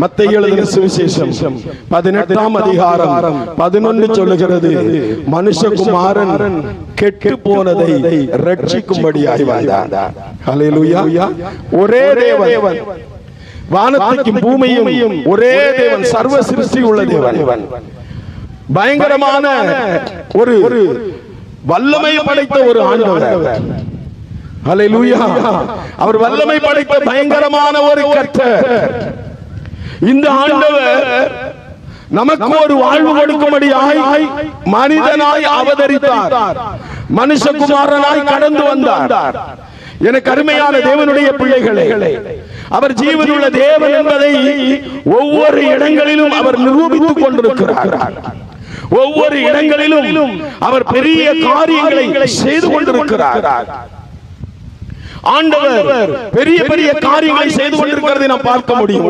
மத்தேயு எழுதின சுவிசேஷம் 18ஆம் அதிகாரம் 11 சொல்லுகிறது, மனுஷகுமாரன் கெட்டு போனதை ரட்சிக்கும்படியாய் வந்தார். ஹல்லேலூயா. ஒரே தேவன், வானத்தையும் பூமியையும் ஒரே தேவன், சர்வ சிருஷ்டி உள்ள தேவன், பயங்கரமான ஒரு வல்லமை படைத்த ஒரு ஆண்டவர். ஹல்லேலூயா. அவர் வல்லமை படைத்த பயங்கரமான ஒரு கர்த்தர். இந்த ஆண்டவர் நமக்கு ஒரு வாழ்வு கொடுக்கும்படியாய் மனிதனாய் அவதரித்தார், மனுஷகுமாரனாய் கடந்து வந்தார். எனக்கு அருமையான தேவனுடைய பிள்ளைகளே, அவர் ஜீவனுள்ள தேவன் என்பதை ஒவ்வொரு இடங்களிலும் அவர் நிரூபித்துக் கொண்டிருக்கிறார். ஒவ்வொரு இடங்களிலும் அவர் பெரிய காரியங்களை செய்து கொண்டிருக்கிறார். ஆண்டவர் பெரிய பெரிய காரியங்களை செய்து கொண்டிருக்கிறதை நாம் பார்க்க முடியும்.